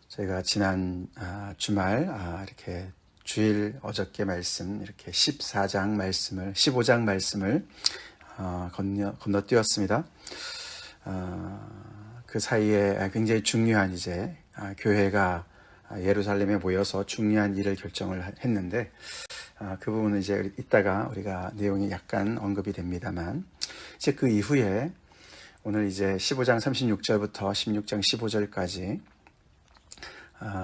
저희가 지난 주말 이렇게 주일 어저께 말씀 이렇게 14장 말씀을 15장 말씀을 건너뛰었습니다. 그 사이에 굉장히 중요한 이제 교회가 예루살렘에 모여서 중요한 일을 결정을 했는데 그 부분은 이제 이따가 우리가 내용이 약간 언급이 됩니다만 이제 그 이후에 오늘 이제 15장 36절부터 16장 15절까지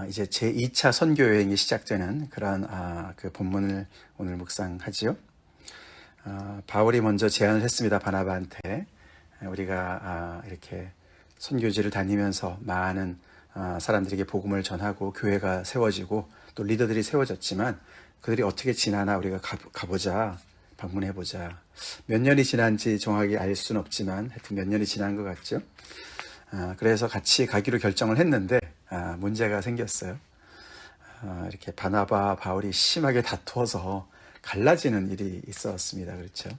이제 제2차 선교 여행이 시작되는 그런 그 본문을 오늘 묵상하지요. 바울이 먼저 제안을 했습니다. 바나바한테 우리가 이렇게 선교지를 다니면서 많은 사람들에게 복음을 전하고 교회가 세워지고 또 리더들이 세워졌지만 그들이 어떻게 지나나 우리가 가보자, 방문해보자. 몇 년이 지난지 정확히 알 수는 없지만 하여튼 몇 년이 지난 것 같죠. 그래서 같이 가기로 결정을 했는데 문제가 생겼어요. 이렇게 바나바, 바울이 심하게 다투어서 갈라지는 일이 있었습니다. 그렇죠.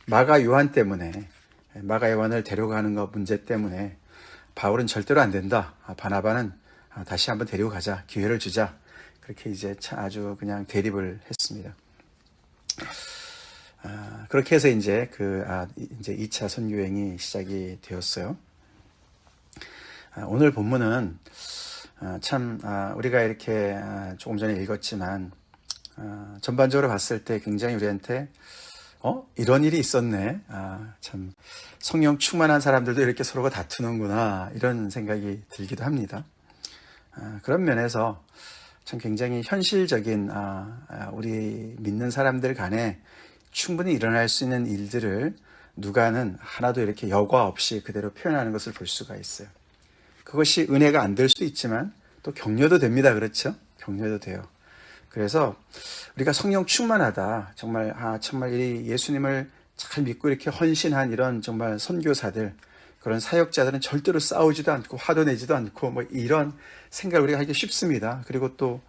마가 요한 때문에, 마가 요한을 데려가는 것 문제 때문에 바울은 절대로 안 된다. 바나바는 다시 한번 데리고 가자. 기회를 주자. 그렇게 이제 아주 그냥 대립을 했습니다. 그렇게 해서 이제 이제 2차 선교행이 시작이 되었어요. 오늘 본문은 참 우리가 이렇게 조금 전에 읽었지만 전반적으로 봤을 때 굉장히 우리한테 이런 일이 있었네. 참 성령 충만한 사람들도 이렇게 서로가 다투는구나 이런 생각이 들기도 합니다. 그런 면에서 참 굉장히 현실적인 우리 믿는 사람들 간에 충분히 일어날 수 있는 일들을 누가는 하나도 이렇게 여과 없이 그대로 표현하는 것을 볼 수가 있어요. 그것이 은혜가 안 될 수도 있지만 또 격려도 됩니다. 그렇죠? 격려도 돼요. 그래서 우리가 성령 충만하다. 정말 정말 이 예수님을 잘 믿고 이렇게 헌신한 이런 정말 선교사들, 그런 사역자들은 절대로 싸우지도 않고 화도 내지도 않고 뭐 이런 생각을 우리가 하기 쉽습니다. 그리고 또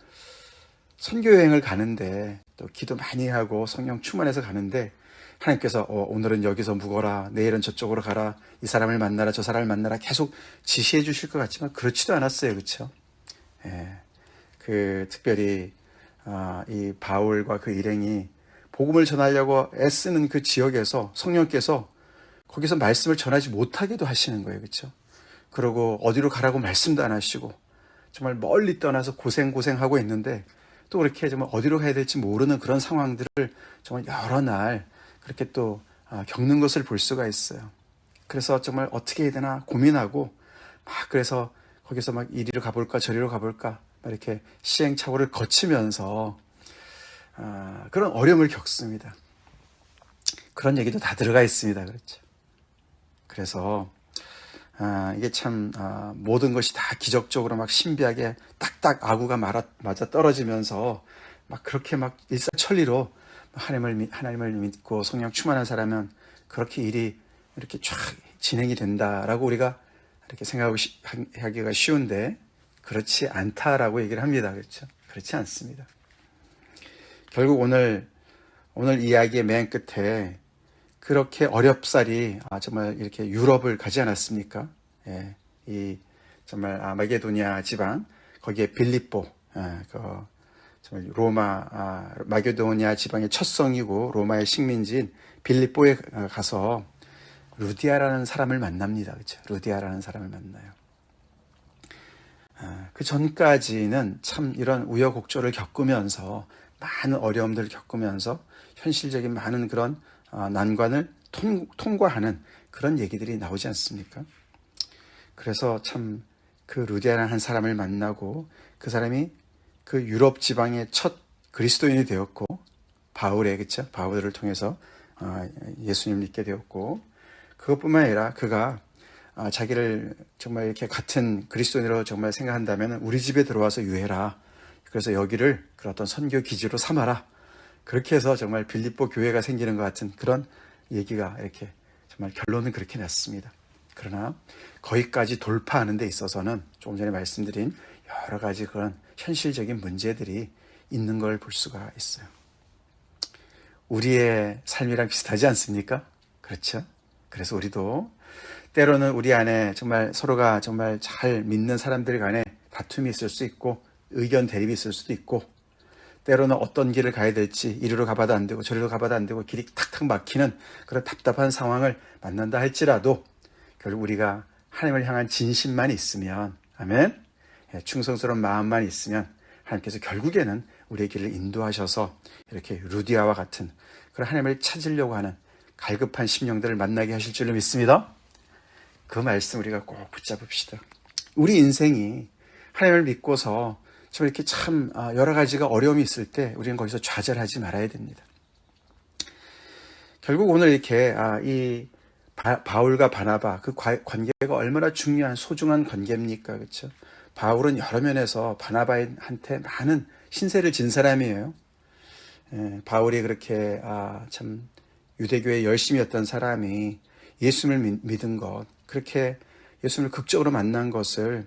선교 여행을 가는데 또 기도 많이 하고 성령 충만해서 가는데 하나님께서 오늘은 여기서 묵어라, 내일은 저쪽으로 가라, 이 사람을 만나라, 저 사람을 만나라 계속 지시해 주실 것 같지만 그렇지도 않았어요. 그렇죠? 특별히 이 바울과 그 일행이 복음을 전하려고 애쓰는 그 지역에서 성령께서 거기서 말씀을 전하지 못하게도 하시는 거예요. 그렇죠? 그리고 어디로 가라고 말씀도 안 하시고 정말 멀리 떠나서 고생하고 있는데 또 그렇게 정말 어디로 가야 될지 모르는 그런 상황들을 정말 여러 날 그렇게 또 겪는 것을 볼 수가 있어요. 그래서 정말 어떻게 해야 되나 고민하고 그래서 거기서 막 이리로 가볼까 저리로 가볼까 이렇게 시행착오를 거치면서 그런 어려움을 겪습니다. 그런 얘기도 다 들어가 있습니다. 그렇죠. 그래서 이게 참 모든 것이 다 기적적으로 막 신비하게 딱딱 아구가 맞아 떨어지면서 막 그렇게 막 일사천리로 하나님을 믿고 성령 충만한 사람은 그렇게 일이 이렇게 쫙 진행이 된다라고 우리가 이렇게 생각하기가 쉬운데 그렇지 않다라고 얘기를 합니다. 그렇죠? 그렇지 않습니다. 결국 오늘 이야기의 맨 끝에 그렇게 어렵사리 정말 이렇게 유럽을 가지 않았습니까? 이 정말 마게도니아 지방 거기에 빌립보 정말 로마 마게도니아 지방의 첫 성이고 로마의 식민지인 빌립보에 가서 루디아라는 사람을 만납니다. 그렇죠? 루디아라는 사람을 만나요. 그 전까지는 참 이런 우여곡절을 겪으면서 많은 어려움들을 겪으면서 현실적인 많은 그런 난관을 통과하는 그런 얘기들이 나오지 않습니까? 그래서 참 그 루디아라는 한 사람을 만나고 그 사람이 그 유럽 지방의 첫 그리스도인이 되었고 그렇죠? 바울을 통해서 예수님을 믿게 되었고 그것뿐만 아니라 그가 자기를 정말 이렇게 같은 그리스도인으로 정말 생각한다면 우리 집에 들어와서 유해라. 그래서 여기를 그런 어떤 선교 기지로 삼아라. 그렇게 해서 정말 빌립보 교회가 생기는 것 같은 그런 얘기가 이렇게 정말 결론은 그렇게 났습니다. 그러나 거기까지 돌파하는 데 있어서는 조금 전에 말씀드린 여러 가지 그런 현실적인 문제들이 있는 걸 볼 수가 있어요. 우리의 삶이랑 비슷하지 않습니까? 그렇죠? 그래서 우리도 때로는 우리 안에 정말 서로가 정말 잘 믿는 사람들 간에 다툼이 있을 수 있고 의견 대립이 있을 수도 있고 때로는 어떤 길을 가야 될지 이리로 가봐도 안 되고 저리로 가봐도 안 되고 길이 탁탁 막히는 그런 답답한 상황을 만난다 할지라도 결국 우리가 하나님을 향한 진심만 있으면, 아멘, 충성스러운 마음만 있으면 하나님께서 결국에는 우리의 길을 인도하셔서 이렇게 루디아와 같은 그런 하나님을 찾으려고 하는 갈급한 심령들을 만나게 하실 줄로 믿습니다. 그 말씀 우리가 꼭 붙잡읍시다. 우리 인생이 하나님을 믿고서 좀 이렇게 참 여러 가지가 어려움이 있을 때 우리는 거기서 좌절하지 말아야 됩니다. 결국 오늘 이렇게 이 바울과 바나바 그 관계가 얼마나 중요한 소중한 관계입니까? 그렇죠? 바울은 여러 면에서 바나바한테 많은 신세를 진 사람이에요. 바울이 그렇게 참 유대교에 열심이었던 사람이 예수님을 믿은 것, 그렇게 예수님을 극적으로 만난 것을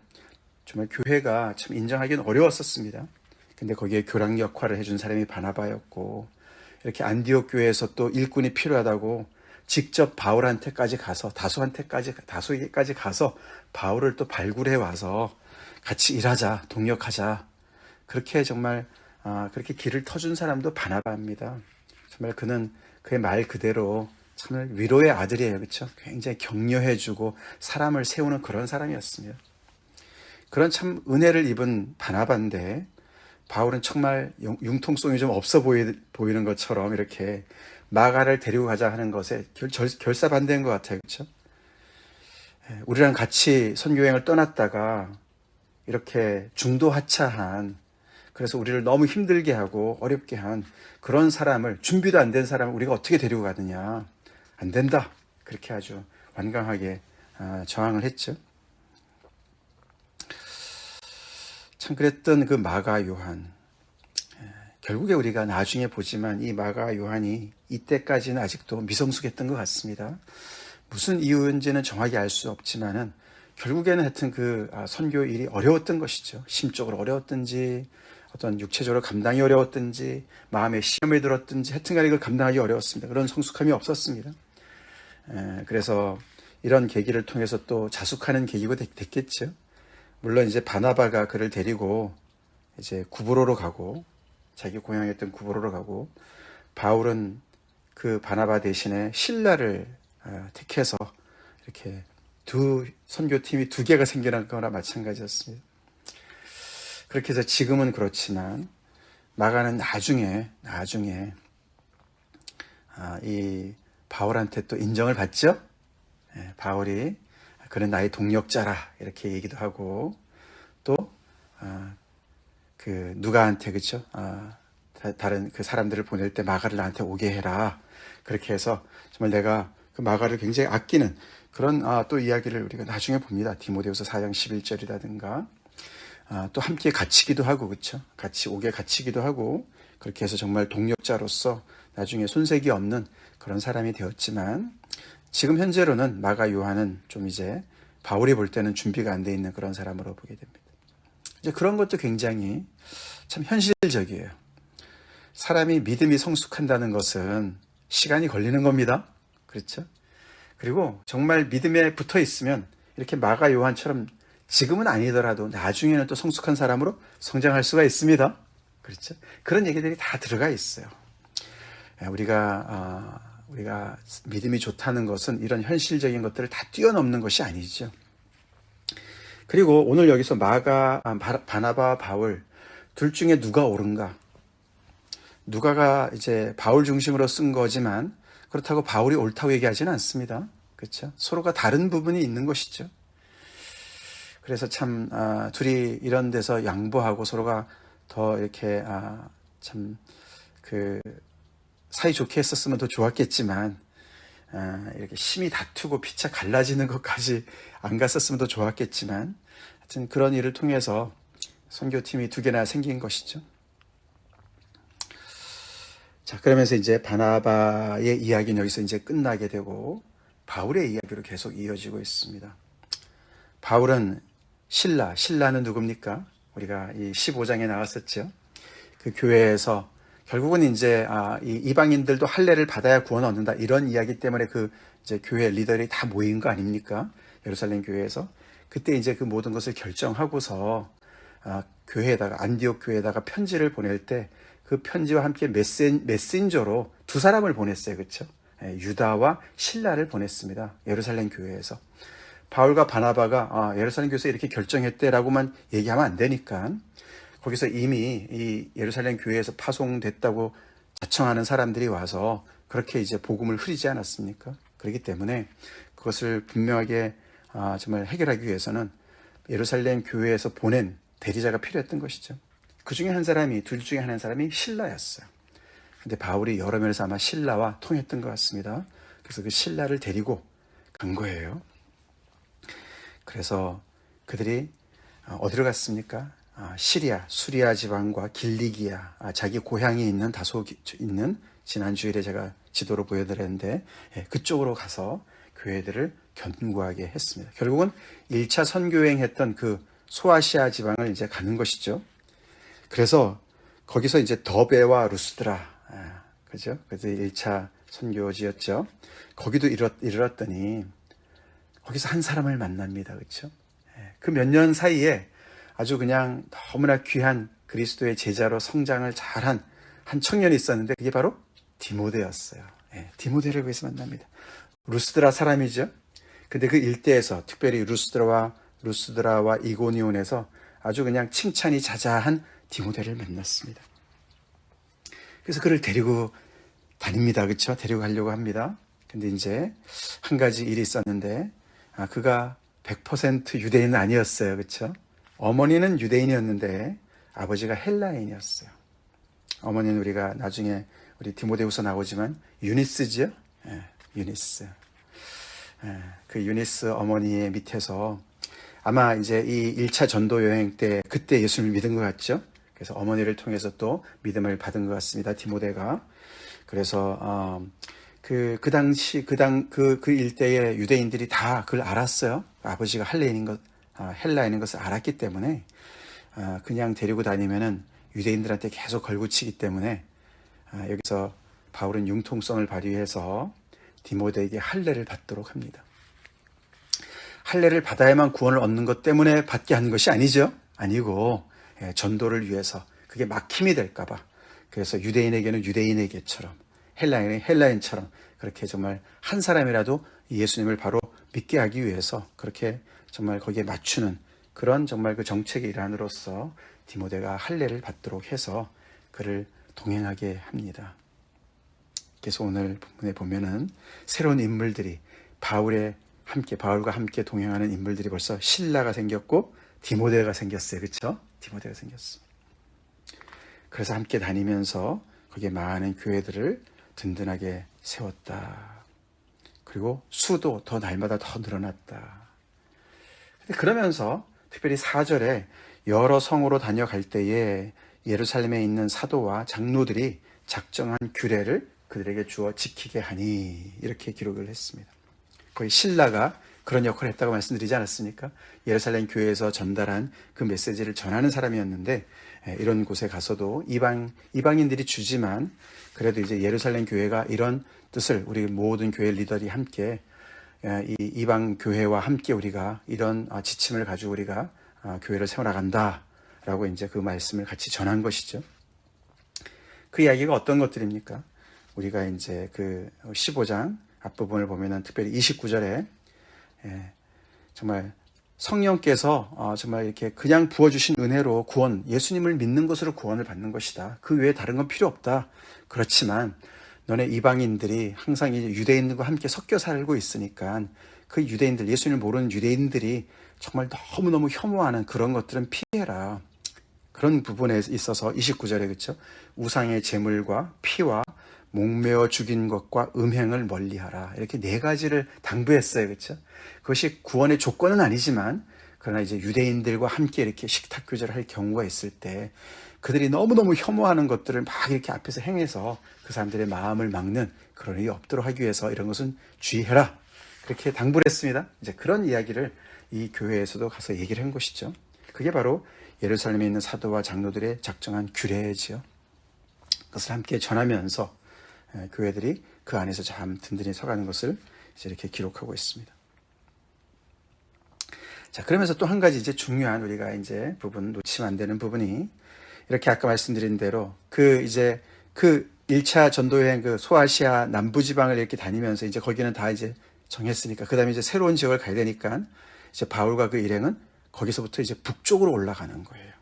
정말 교회가 참 인정하기는 어려웠었습니다. 근데 거기에 교랑 역할을 해준 사람이 바나바였고, 이렇게 안디옥 교회에서 또 일꾼이 필요하다고 직접 바울한테까지 가서 다소에게까지 가서 바울을 또 발굴해 와서 같이 일하자, 동역하자. 그렇게 정말 그렇게 길을 터준 사람도 바나바입니다. 정말 그는 그의 말 그대로 정말 위로의 아들이에요. 그렇죠? 굉장히 격려해주고 사람을 세우는 그런 사람이었습니다. 그런 참 은혜를 입은 바나바인데 바울은 정말 융통성이 좀 없어 보이는 것처럼 이렇게 마가를 데리고 가자 하는 것에 결사반대인 것 같아요. 그렇죠? 우리랑 같이 선교여행을 떠났다가 이렇게 중도하차한, 그래서 우리를 너무 힘들게 하고 어렵게 한 그런 사람을, 준비도 안 된 사람을 우리가 어떻게 데리고 가느냐. 안 된다. 그렇게 아주 완강하게 저항을 했죠. 참 그랬던 그 마가 요한, 결국에 우리가 나중에 보지만 이 마가 요한이 이때까지는 아직도 미성숙했던 것 같습니다. 무슨 이유인지는 정확히 알 수 없지만은 결국에는 하여튼 그 선교 일이 어려웠던 것이죠. 심적으로 어려웠든지 어떤 육체적으로 감당이 어려웠든지 마음에 시험에 들었든지 하여튼간에 이걸 감당하기 어려웠습니다. 그런 성숙함이 없었습니다. 그래서 이런 계기를 통해서 또 자숙하는 계기가 됐겠죠. 물론 이제 바나바가 그를 데리고 이제 구브로로 가고, 자기 고향이었던 구브로로 가고, 바울은 그 바나바 대신에 실라를 택해서 이렇게 두 선교팀이 두 개가 생겨난 거나 마찬가지였습니다. 그렇게 해서 지금은 그렇지만 마가는 나중에 이 바울한테 또 인정을 받죠. 바울이 그는 나의 동력자라 이렇게 얘기도 하고, 또 그 누가한테, 그렇죠? 다른 그 사람들을 보낼 때 마가를 나한테 오게 해라. 그렇게 해서 정말 내가 그 마가를 굉장히 아끼는 그런 또 이야기를 우리가 나중에 봅니다. 디모데후서 4장 11절이라든가 또 함께 갇히기도 하고, 그렇죠? 같이 오게 갇히기도 하고, 그렇게 해서 정말 동력자로서 나중에 손색이 없는 그런 사람이 되었지만, 지금 현재로는 마가 요한은 좀 이제 바울이 볼 때는 준비가 안 돼 있는 그런 사람으로 보게 됩니다. 이제 그런 것도 굉장히 참 현실적이에요. 사람이 믿음이 성숙한다는 것은 시간이 걸리는 겁니다. 그렇죠? 그리고 정말 믿음에 붙어 있으면 이렇게 마가 요한처럼 지금은 아니더라도 나중에는 또 성숙한 사람으로 성장할 수가 있습니다. 그렇죠? 그런 얘기들이 다 들어가 있어요. 우리가 믿음이 좋다는 것은 이런 현실적인 것들을 다 뛰어넘는 것이 아니죠. 그리고 오늘 여기서 마가, 바나바, 바울 둘 중에 누가 옳은가? 누가가 이제 바울 중심으로 쓴 거지만 그렇다고 바울이 옳다고 얘기하지는 않습니다. 그렇죠? 서로가 다른 부분이 있는 것이죠. 그래서 참 둘이 이런 데서 양보하고 서로가 더 이렇게 참 그 사이좋게 했었으면 더 좋았겠지만 이렇게 심히 다투고 피차 갈라지는 것까지 안 갔었으면 더 좋았겠지만, 하여튼 그런 일을 통해서 선교팀이 두 개나 생긴 것이죠. 자, 그러면서 이제 바나바의 이야기는 여기서 이제 끝나게 되고 바울의 이야기로 계속 이어지고 있습니다. 바울은 신라는 누굽니까? 우리가 이 15장에 나왔었죠. 그 교회에서 결국은 이제 이 이방인들도 할례를 받아야 구원 얻는다, 이런 이야기 때문에 그 이제 교회 리더들이 다 모인 거 아닙니까? 예루살렘 교회에서. 그때 이제 그 모든 것을 결정하고서 교회에다가, 안디옥 교회에다가 편지를 보낼 때 그 편지와 함께 메신저로 두 사람을 보냈어요. 그렇죠? 유다와 실라를 보냈습니다. 예루살렘 교회에서. 바울과 바나바가 예루살렘 교회에서 이렇게 결정했대라고만 얘기하면 안 되니까 거기서 이미 이 예루살렘 교회에서 파송됐다고 자청하는 사람들이 와서 그렇게 이제 복음을 흐리지 않았습니까? 그렇기 때문에 그것을 분명하게 정말 해결하기 위해서는 예루살렘 교회에서 보낸 대리자가 필요했던 것이죠. 그 중에 한 사람이, 둘 중에 한 사람이 실라였어요. 근데 바울이 여러 면에서 아마 실라와 통했던 것 같습니다. 그래서 그 실라를 데리고 간 거예요. 그래서 그들이 어디로 갔습니까? 시리아, 수리아 지방과 길리기아, 자기 고향이 있는 다소 있는, 지난 주일에 제가 지도로 보여드렸는데 그쪽으로 가서 교회들을 견고하게 했습니다. 결국은 1차 선교행 했던 그 소아시아 지방을 이제 가는 것이죠. 그래서 거기서 이제 더베와 루스드라, 그죠? 그래서 1차 선교지였죠. 거기도 이르렀더니 거기서 한 사람을 만납니다. 그렇죠? 그 몇 년 사이에 아주 그냥 너무나 귀한 그리스도의 제자로 성장을 잘한 한 청년이 있었는데 그게 바로 디모데였어요. 디모데를 거기서 만납니다. 루스드라 사람이죠. 근데 그 일대에서 특별히 루스드라와 이고니온에서 아주 그냥 칭찬이 자자한 디모데를 만났습니다. 그래서 그를 데리고 다닙니다. 그렇죠? 데리고 가려고 합니다. 근데 이제 한 가지 일이 있었는데 그가 100% 유대인은 아니었어요. 그렇죠? 어머니는 유대인이었는데 아버지가 헬라인이었어요. 어머니는 우리가 나중에 우리 디모데후서 나오지만 유니스지요? 유니스. 그 유니스 어머니의 밑에서 아마 이제 이 1차 전도 여행 때 그때 예수님을 믿은 것 같죠? 그래서 어머니를 통해서 또 믿음을 받은 것 같습니다. 디모데가. 그래서 그 당시 그 일대의 유대인들이 다 그걸 알았어요. 아버지가 헬라인인 것을 알았기 때문에 그냥 데리고 다니면은 유대인들한테 계속 걸고치기 때문에 여기서 바울은 융통성을 발휘해서 디모데에게 할례를 받도록 합니다. 할례를 받아야만 구원을 얻는 것 때문에 받게 한 것이 아니죠. 아니고 전도를 위해서 그게 막힘이 될까 봐. 그래서 유대인에게는 유대인에게처럼, 헬라인은 헬라인처럼 그렇게 정말 한 사람이라도 예수님을 바로 믿게 하기 위해서 그렇게 정말 거기에 맞추는 그런 정말 그 정책의 일환으로서 디모데가 할례를 받도록 해서 그를 동행하게 합니다. 그래서 오늘 본문에 보면은 새로운 인물들이 바울과 함께 동행하는 인물들이 벌써 실라가 생겼고 디모데가 생겼어요. 그렇죠? 디모데가 생겼습니다. 그래서 함께 다니면서 거기에 많은 교회들을 든든하게 세웠다. 그리고 수도 더 날마다 더 늘어났다. 그러면서 특별히 4절에 여러 성으로 다녀갈 때에 예루살렘에 있는 사도와 장로들이 작정한 규례를 그들에게 주어 지키게 하니 이렇게 기록을 했습니다. 거의 신라가 그런 역할을 했다고 말씀드리지 않았습니까? 예루살렘 교회에서 전달한 그 메시지를 전하는 사람이었는데 이런 곳에 가서도 이방인들이 주지만 그래도 이제 예루살렘 교회가 이런 뜻을 우리 모든 교회 리더들이 함께 이 이방 교회와 함께 우리가 이런 지침을 가지고 우리가 교회를 세워나간다라고 이제 그 말씀을 같이 전한 것이죠. 그 이야기가 어떤 것들입니까? 우리가 이제 그 15장 앞부분을 보면은 특별히 29절에 정말 성령께서 정말 이렇게 그냥 부어주신 은혜로 구원, 예수님을 믿는 것으로 구원을 받는 것이다. 그 외에 다른 건 필요 없다. 그렇지만 너네 이방인들이 항상 이제 유대인들과 함께 섞여 살고 있으니까 그 유대인들, 예수님을 모르는 유대인들이 정말 너무너무 혐오하는 그런 것들은 피해라. 그런 부분에 있어서 29절에 그렇죠? 우상의 제물과 피와 목매어 죽인 것과 음행을 멀리하라. 이렇게 네 가지를 당부했어요. 그렇죠? 그것이 구원의 조건은 아니지만 그러나 이제 유대인들과 함께 이렇게 식탁 교제를 할 경우가 있을 때 그들이 너무너무 혐오하는 것들을 막 이렇게 앞에서 행해서 그 사람들의 마음을 막는 그런 일이 없도록 하기 위해서 이런 것은 주의해라. 그렇게 당부를 했습니다. 이제 그런 이야기를 이 교회에서도 가서 얘기를 한 것이죠. 그게 바로 예루살렘에 있는 사도와 장로들의 작정한 규례지요. 그것을 함께 전하면서 교회들이 그 안에서 참 든든히 서가는 것을 이제 이렇게 기록하고 있습니다. 자, 그러면서 또 한 가지 이제 중요한 우리가 이제 부분 놓치면 안 되는 부분이 이렇게 아까 말씀드린 대로 이제 1차 전도여행 소아시아 남부지방을 이렇게 다니면서 이제 거기는 다 이제 정했으니까 그 다음에 이제 새로운 지역을 가야 되니까 이제 바울과 그 일행은 거기서부터 이제 북쪽으로 올라가는 거예요.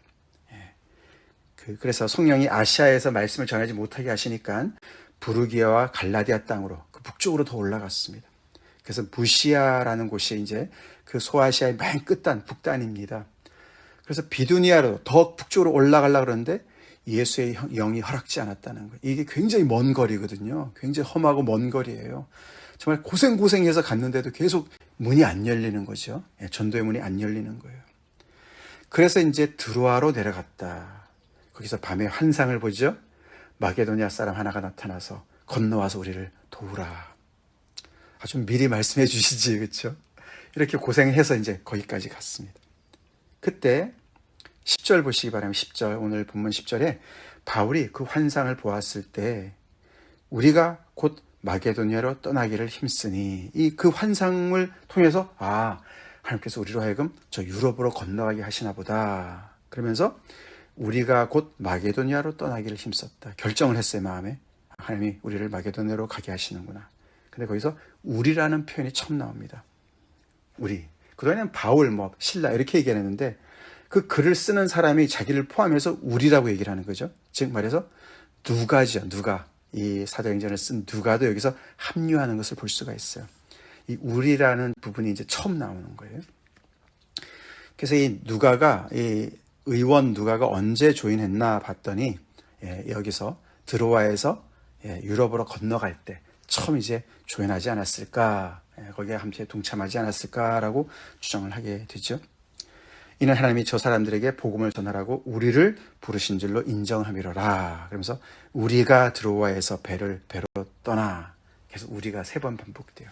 그래서 성령이 아시아에서 말씀을 전하지 못하게 하시니까 부르기아와 갈라디아 땅으로 그 북쪽으로 더 올라갔습니다. 그래서 무시아라는 곳이 이제 그 소아시아의 맨 끝단 북단입니다. 그래서 비두니아로 더 북쪽으로 올라가려고 그러는데 예수의 영이 허락지 않았다는 거예요. 이게 굉장히 먼 거리거든요. 굉장히 험하고 먼 거리예요. 정말 고생해서 갔는데도 계속 문이 안 열리는 거죠. 전도의 문이 안 열리는 거예요. 그래서 이제 드로아로 내려갔다. 거기서 밤에 환상을 보죠. 마게도니아 사람 하나가 나타나서 건너와서 우리를 도우라. 아주 미리 말씀해 주시지, 그렇죠? 이렇게 고생해서 이제 거기까지 갔습니다. 그때 10절 보시기 바랍니다. 10절, 오늘 본문 10절에 바울이 그 환상을 보았을 때 우리가 곧 마게도니아로 떠나기를 힘쓰니 그 환상을 통해서 하나님께서 우리로 하여금 저 유럽으로 건너가게 하시나 보다. 그러면서 우리가 곧 마게도니아로 떠나기를 힘썼다. 결정을 했어요, 마음에. 하나님이 우리를 마게도니아로 가게 하시는구나. 근데 거기서 우리라는 표현이 처음 나옵니다. 우리. 그동안에는 바울, 신라 이렇게 얘기했는데 그 글을 쓰는 사람이 자기를 포함해서 우리라고 얘기를 하는 거죠. 즉 말해서 누가죠. 누가. 이 사도행전을 쓴 누가도 여기서 합류하는 것을 볼 수가 있어요. 이 우리라는 부분이 이제 처음 나오는 거예요. 그래서 이 누가가, 이 의원 누가가 언제 조인했나 봤더니, 여기서 드로아에서 유럽으로 건너갈 때 처음 이제 조인하지 않았을까, 거기에 함께 동참하지 않았을까라고 추정을 하게 되죠. 이는 하나님이 저 사람들에게 복음을 전하라고 우리를 부르신 줄로 인정함이로라. 그러면서 우리가 드로아에서 배로 떠나. 계속 우리가 3번 반복돼요.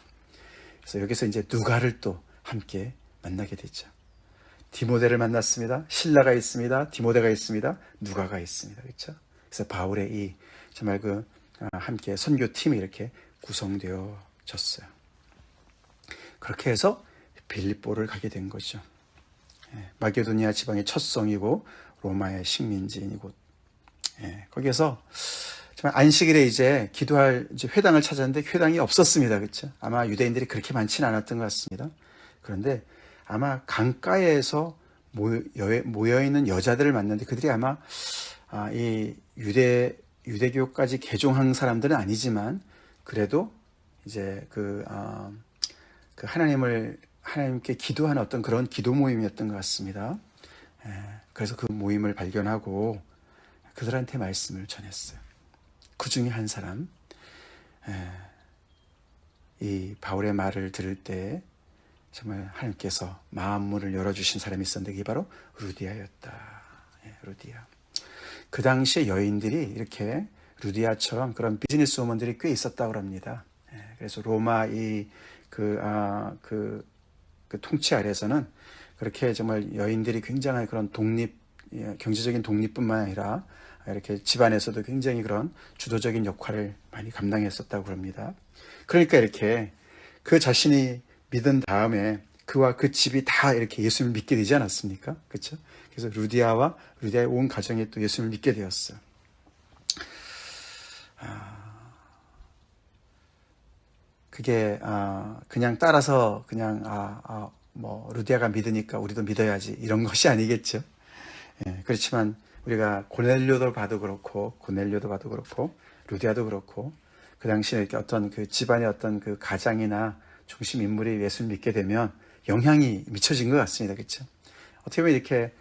그래서 여기서 이제 누가를 또 함께 만나게 되죠. 디모데를 만났습니다. 신라가 있습니다. 디모데가 있습니다. 누가가 있습니다. 그렇죠? 그래서 바울의 정말 함께 선교팀이 이렇게 구성되어졌어요. 그렇게 해서 빌립보를 가게 된 거죠. 마게도니아 지방의 첫 성이고 로마의 식민지인 이곳. 거기에서 정말 안식일에 이제 기도할 회당을 찾았는데 회당이 없었습니다. 그렇죠? 아마 유대인들이 그렇게 많지는 않았던 것 같습니다. 그런데 아마 강가에서 모여 있는 여자들을 만났는데 그들이 아마 이 유대교까지 개종한 사람들은 아니지만 그래도 이제 하나님께 기도하는 어떤 그런 기도 모임이었던 것 같습니다. 그래서 그 모임을 발견하고 그들한테 말씀을 전했어요. 그 중에 한 사람, 이 바울의 말을 들을 때 정말 하나님께서 마음문을 열어주신 사람이 있었는데 그게 바로 루디아였다. 루디아. 그 당시에 여인들이 이렇게 루디아처럼 그런 비즈니스 우먼들이 꽤 있었다고 합니다. 그래서 로마 그 통치 아래에서는 그렇게 정말 여인들이 굉장한 그런 경제적인 독립뿐만 아니라 이렇게 집안에서도 굉장히 그런 주도적인 역할을 많이 감당했었다고 합니다. 그러니까 이렇게 그 자신이 믿은 다음에 그와 그 집이 다 이렇게 예수님을 믿게 되지 않았습니까? 그렇죠? 그래서 루디아의 온 가정이 또 예수님을 믿게 되었어요. 그게 그냥 따라서 그냥 루디아가 믿으니까 우리도 믿어야지 이런 것이 아니겠죠. 그렇지만 우리가 고넬료도 봐도 그렇고 루디아도 그렇고 그 당시에 이렇게 어떤 그 집안의 어떤 그 가장이나 중심 인물이 예수를 믿게 되면 영향이 미쳐진 것 같습니다. 그렇죠? 어떻게 보면 이렇게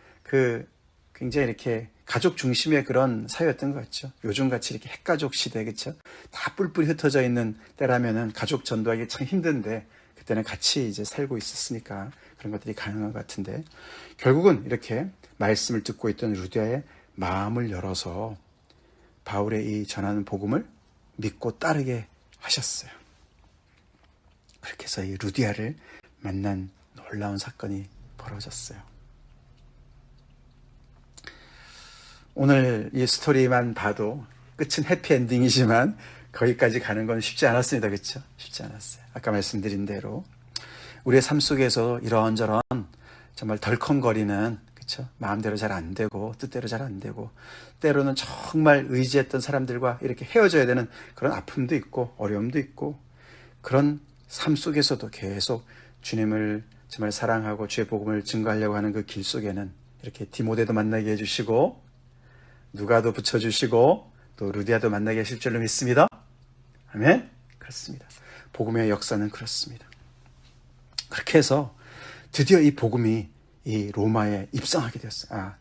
굉장히 이렇게 가족 중심의 그런 사회였던 것 같죠. 요즘같이 이렇게 핵가족 시대, 그렇죠? 다 뿔뿔이 흩어져 있는 때라면은 가족 전도하기 참 힘든데 그때는 같이 이제 살고 있었으니까 그런 것들이 가능한 것 같은데 결국은 이렇게 말씀을 듣고 있던 루디아의 마음을 열어서 바울의 이 전하는 복음을 믿고 따르게 하셨어요. 그렇게 해서 이 루디아를 만난 놀라운 사건이 벌어졌어요. 오늘 이 스토리만 봐도 끝은 해피엔딩이지만 거기까지 가는 건 쉽지 않았습니다. 그렇죠? 쉽지 않았어요. 아까 말씀드린 대로 우리의 삶 속에서 이런저런 정말 덜컹거리는, 그쵸? 마음대로 잘 안 되고 뜻대로 잘 안 되고 때로는 정말 의지했던 사람들과 이렇게 헤어져야 되는 그런 아픔도 있고 어려움도 있고, 그런 삶 속에서도 계속 주님을 정말 사랑하고 주의 복음을 증거하려고 하는 그 길 속에는 이렇게 디모데도 만나게 해주시고 누가도 붙여주시고 또 루디아도 만나게 하실 줄로 믿습니다. 아멘. 그렇습니다. 복음의 역사는 그렇습니다. 그렇게 해서 드디어 이 복음이 이 로마에 입성하게 되었어요.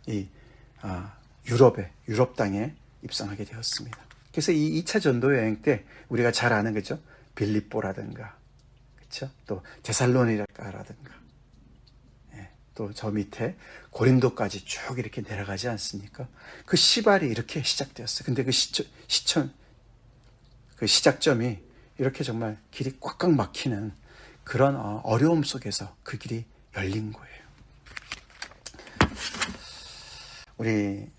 유럽 땅에 입성하게 되었습니다. 그래서 이 2차 전도 여행 때 우리가 잘 아는 거죠. 빌립보라든가, 그렇죠? 또 데살로니가라든가, 또 저 밑에 고린도까지 쭉 이렇게 내려가지 않습니까? 그 시발이 이렇게 시작되었어요. 근데 그 시작점이 이렇게 정말 길이 꽉꽉 막히는 그런 어려움 속에서 그 길이 열린 거예요. 우리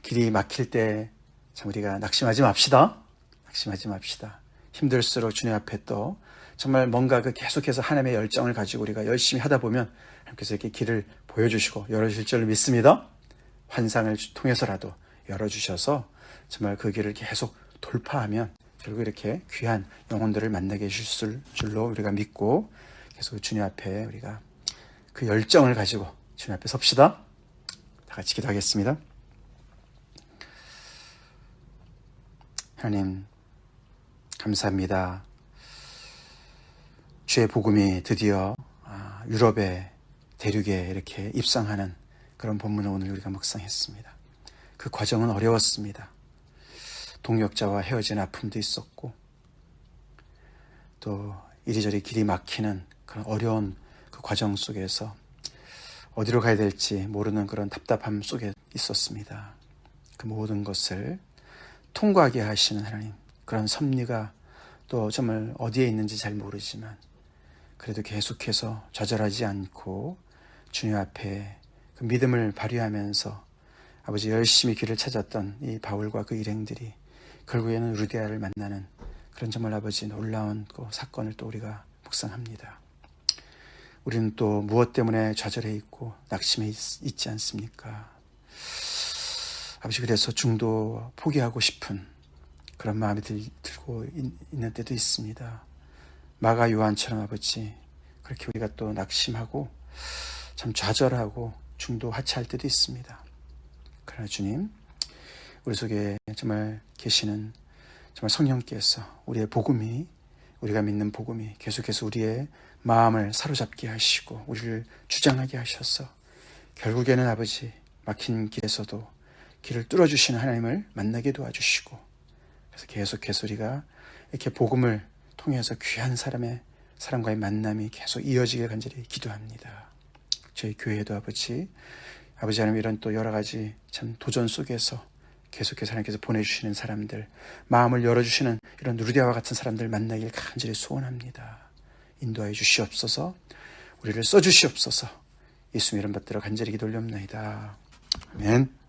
길이 막힐 때 참 우리가 낙심하지 맙시다. 낙심하지 맙시다. 힘들수록 주님 앞에 또 정말 뭔가 그 계속해서 하나님의 열정을 가지고 우리가 열심히 하다 보면 하나님께서 이렇게 길을 보여주시고 열어주실 줄로 믿습니다. 환상을 통해서라도 열어주셔서 정말 그 길을 계속 돌파하면 결국 이렇게 귀한 영혼들을 만나게 해주실 줄로 우리가 믿고 계속 주님 앞에 우리가 그 열정을 가지고 주님 앞에 섭시다. 다 같이 기도하겠습니다. 하나님 감사합니다. 주의 복음이 드디어 유럽의 대륙에 이렇게 입성하는 그런 본문을 오늘 우리가 묵상했습니다. 그 과정은 어려웠습니다. 동역자와 헤어진 아픔도 있었고 또 이리저리 길이 막히는 그런 어려운 그 과정 속에서 어디로 가야 될지 모르는 그런 답답함 속에 있었습니다. 그 모든 것을 통과하게 하시는 하나님, 그런 섭리가 또 정말 어디에 있는지 잘 모르지만 그래도 계속해서 좌절하지 않고 주님 앞에 그 믿음을 발휘하면서 아버지 열심히 길을 찾았던 이 바울과 그 일행들이 결국에는 루디아를 만나는 그런 정말 아버지 놀라운 그 사건을 또 우리가 묵상합니다. 우리는 또 무엇 때문에 좌절해 있고 낙심해 있지 않습니까? 아버지, 그래서 중도 포기하고 싶은 그런 마음이 들고 있는 때도 있습니다. 마가 요한처럼 아버지 그렇게 우리가 또 낙심하고 참 좌절하고 중도 하차할 때도 있습니다. 그러나 주님, 우리 속에 정말 계시는 정말 성령께서 우리의 복음이, 우리가 믿는 복음이 계속해서 우리의 마음을 사로잡게 하시고 우리를 주장하게 하셔서 결국에는 아버지 막힌 길에서도 길을 뚫어주시는 하나님을 만나게 도와주시고, 그래서 계속해서 우리가 이렇게 복음을 통해서 귀한 사람과의 만남이 계속 이어지길 간절히 기도합니다. 저희 교회도 아버지 하나님 이런 또 여러 가지 참 도전 속에서 계속해서 하나님께서 보내주시는 사람들, 마음을 열어주시는 이런 루디아와 같은 사람들 만나길 간절히 소원합니다. 인도하여 주시옵소서, 우리를 써주시옵소서, 예수님 이름 받들어 간절히 기도 올려옵나이다. 아멘.